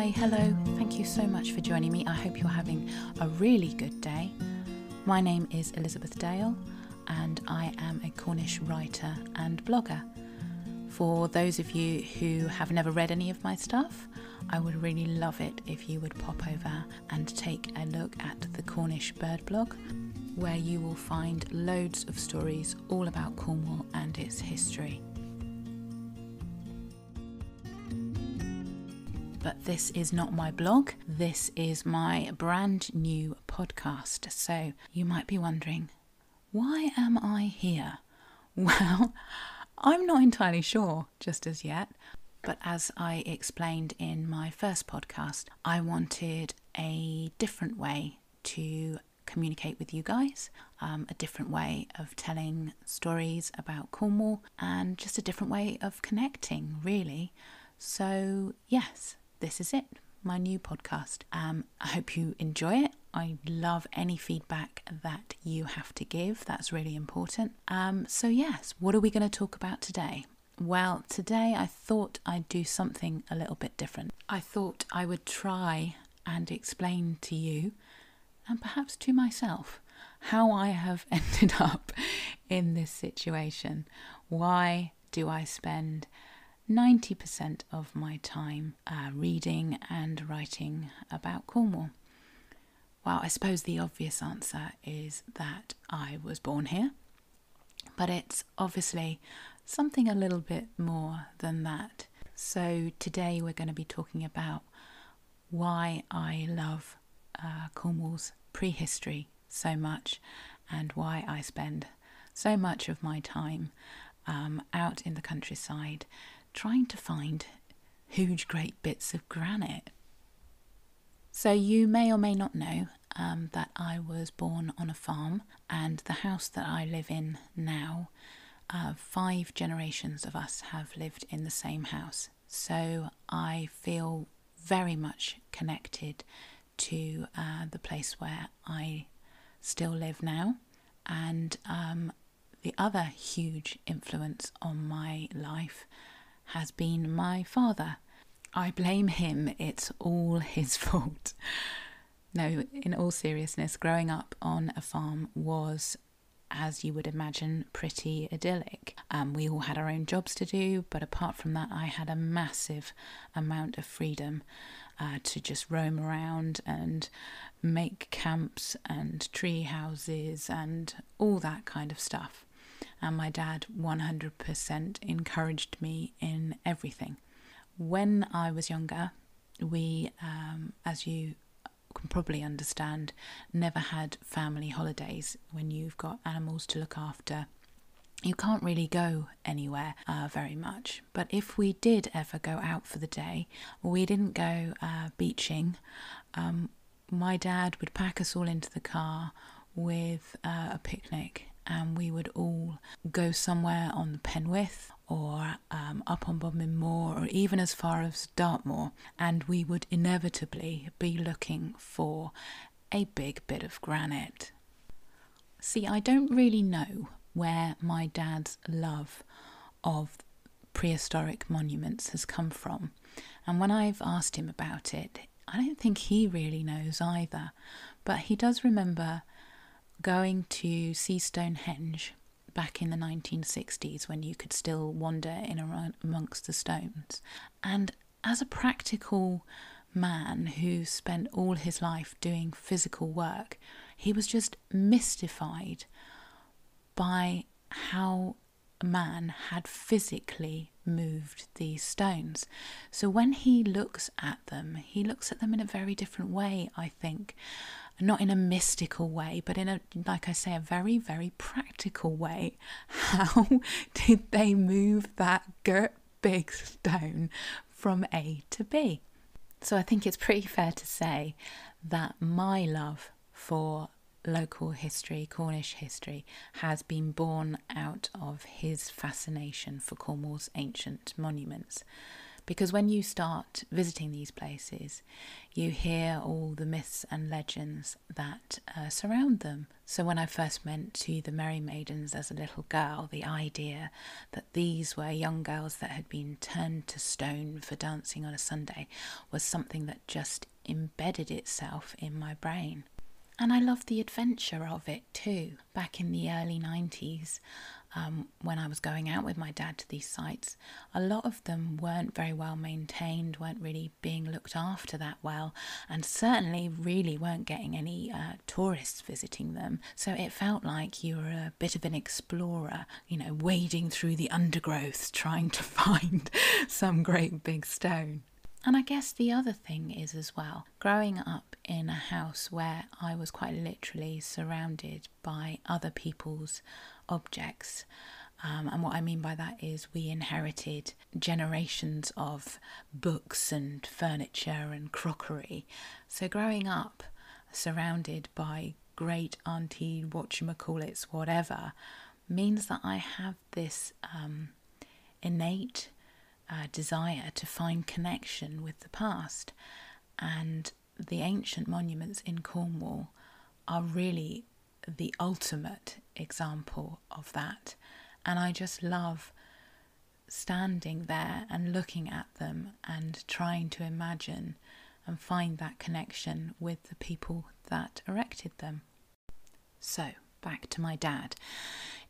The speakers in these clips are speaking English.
Hi, hello, thank you so much for joining me. I hope you're having a really good day. My name is Elizabeth Dale and I am a Cornish writer and blogger. For those of you who have never read any of my stuff, I would really love it if you would pop over and take a look at the Cornish Bird blog, where you will find loads of stories all about Cornwall and its history. But this is not my blog, this is my brand new podcast. So you might be wondering, why am I here? Well, I'm not entirely sure just as yet, but as I explained in my first podcast, I wanted a different way to communicate with you guys, a different way of telling stories about Cornwall, and just a different way of connecting, really. So yes, this is it, my new podcast. I hope you enjoy it. I love any feedback that you have to give. That's really important. So yes, what are we going to talk about today? Well, today I thought I'd do something a little bit different. I thought I would try and explain to you, and perhaps to myself, how I have ended up in this situation. Why do I spend 90% of my time reading and writing about Cornwall? Well, I suppose the obvious answer is that I was born here, but it's obviously something a little bit more than that. So today we're going to be talking about why I love Cornwall's prehistory so much, and why I spend so much of my time out in the countryside trying to find huge great bits of granite. So you may or may not know that I was born on a farm, and the house that I live in now, 5 generations of us have lived in the same house. So I feel very much connected to the place where I still live now. And the other huge influence on my life has been my father. I blame him, it's all his fault. No, in all seriousness, growing up on a farm was, as you would imagine, pretty idyllic. We all had our own jobs to do, but apart from that, I had a massive amount of freedom to just roam around and make camps and tree houses and all that kind of stuff. And my dad 100% encouraged me in everything. When I was younger, we, as you can probably understand, never had family holidays. When you've got animals to look after, you can't really go anywhere very much. But if we did ever go out for the day, we didn't go beaching. My dad would pack us all into the car with a picnic, and we would all go somewhere on the Penwith or up on Bodmin Moor, or even as far as Dartmoor, and we would inevitably be looking for a big bit of granite. See, I don't really know where my dad's love of prehistoric monuments has come from, and when I've asked him about it, I don't think he really knows either, but he does remember going to see Stonehenge back in the 1960s, when you could still wander in amongst the stones. And as a practical man who spent all his life doing physical work, he was just mystified by how man had physically moved these stones. So when he looks at them in a very different way, I think. Not in a mystical way, but in a, like I say, a very, very practical way. How did they move that big stone from A to B? So I think it's pretty fair to say that my love for local history, Cornish history, has been born out of his fascination for Cornwall's ancient monuments. Because when you start visiting these places, you hear all the myths and legends that surround them. So when I first went to the Merry Maidens as a little girl, the idea that these were young girls that had been turned to stone for dancing on a Sunday was something that just embedded itself in my brain. And I loved the adventure of it too. Back in the early 90s, when I was going out with my dad to these sites, a lot of them weren't very well maintained, weren't really being looked after that well, and certainly really weren't getting any tourists visiting them. So it felt like you were a bit of an explorer, wading through the undergrowth trying to find some great big stone. And I guess the other thing is as well, growing up in a house where I was quite literally surrounded by other people's objects. And what I mean by that is we inherited generations of books and furniture and crockery. So growing up surrounded by great auntie whatchamacallits whatever means that I have this innate desire to find connection with the past, and the ancient monuments in Cornwall are really the ultimate example of that. And I just love standing there and looking at them and trying to imagine and find that connection with the people that erected them. So back to my dad.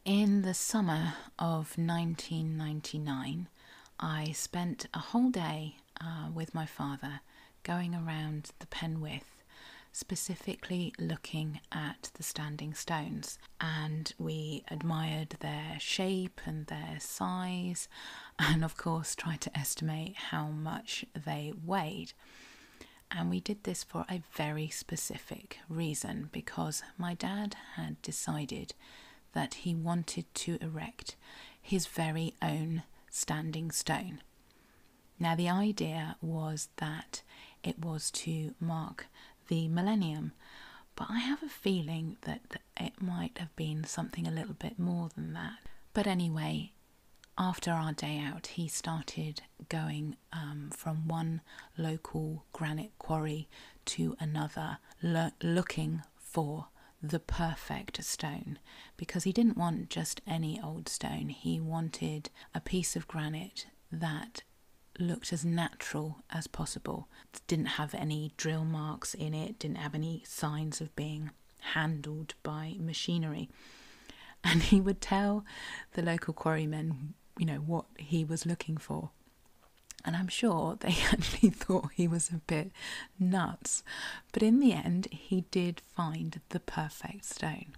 In the summer of 1999, I spent a whole day with my father going around the Penwith, specifically looking at the standing stones, and we admired their shape and their size, and of course tried to estimate how much they weighed. And we did this for a very specific reason, because my dad had decided that he wanted to erect his very own standing stone. Now the idea was that it was to mark the millennium, but I have a feeling that it might have been something a little bit more than that. But anyway, after our day out, he started going from one local granite quarry to another, looking for the perfect stone, because he didn't want just any old stone. He wanted a piece of granite that looked as natural as possible, didn't have any drill marks in it, didn't have any signs of being handled by machinery. And he would tell the local quarrymen, what he was looking for. And I'm sure they actually thought he was a bit nuts. But in the end, he did find the perfect stone,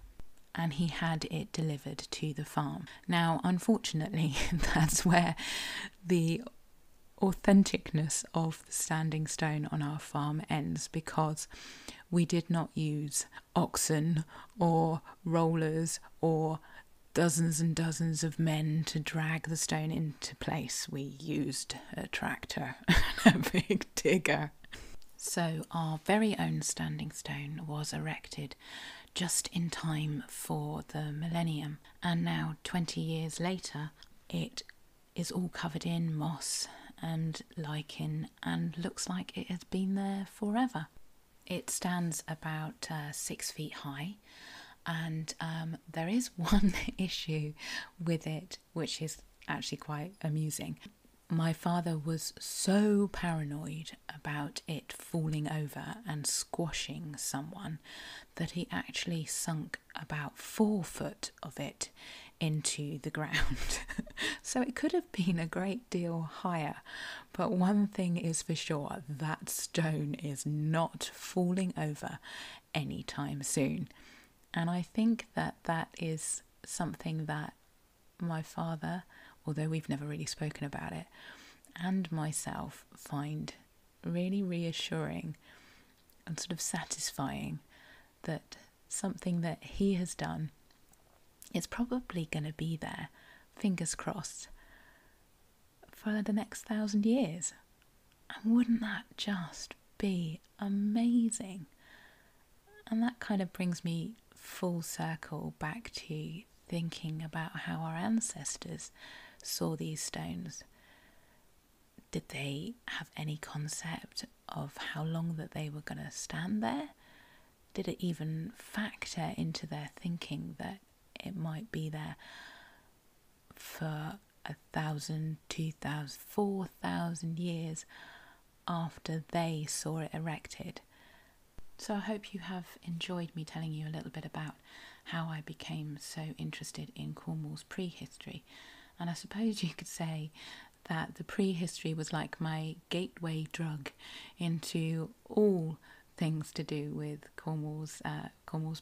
and he had it delivered to the farm. Now, unfortunately, that's where the authenticness of the standing stone on our farm ends, because we did not use oxen or rollers or dozens and dozens of men to drag the stone into place. We used a tractor and a big digger. So our very own standing stone was erected just in time for the millennium, and now 20 years later it is all covered in moss and lichen and looks like it has been there forever. It stands about 6 feet high, and there is one issue with it which is actually quite amusing. My father was so paranoid about it falling over and squashing someone that he actually sunk about 4 foot of it into the ground. So it could have been a great deal higher, but one thing is for sure, that stone is not falling over anytime soon. And I think that is something that my father, although we've never really spoken about it, and myself find really reassuring and sort of satisfying, that something that he has done is probably going to be there, fingers crossed, for the next 1,000 years. And wouldn't that just be amazing? And that kind of brings me full circle back to thinking about how our ancestors saw these stones. Did they have any concept of how long that they were going to stand there? Did it even factor into their thinking that it might be there for 1,000, 2,000, 4,000 years after they saw it erected? So I hope you have enjoyed me telling you a little bit about how I became so interested in Cornwall's prehistory. And I suppose you could say that the prehistory was like my gateway drug into all things to do with Cornwall's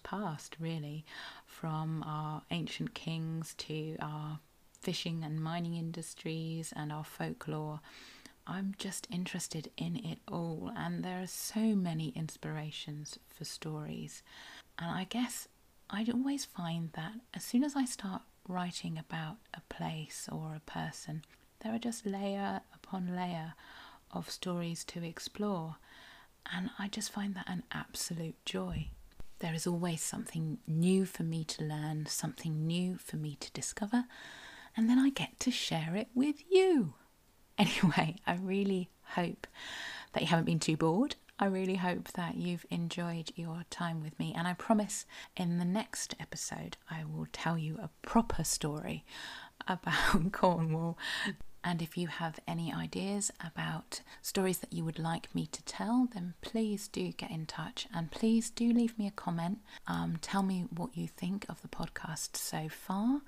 past, really, from our ancient kings to our fishing and mining industries and our folklore. I'm just interested in it all, and there are so many inspirations for stories. And I guess I'd always find that as soon as I start writing about a place or a person, there are just layer upon layer of stories to explore, and I just find that an absolute joy. There is always something new for me to learn, something new for me to discover, and then I get to share it with you. Anyway, I really hope that you haven't been too bored. I really hope that you've enjoyed your time with me, and I promise in the next episode I will tell you a proper story about Cornwall. And if you have any ideas about stories that you would like me to tell, then please do get in touch, and please do leave me a comment. Tell me what you think of the podcast so far.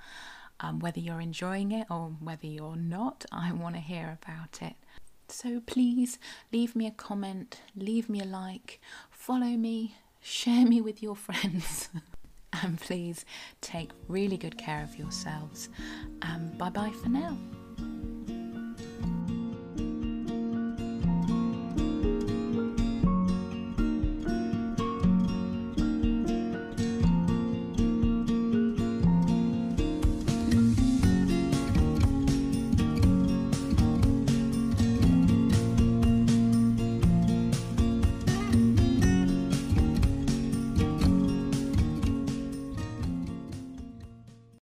Whether you're enjoying it or whether you're not, I want to hear about it. So please leave me a comment, leave me a like, follow me, share me with your friends, and please take really good care of yourselves. Bye bye for now.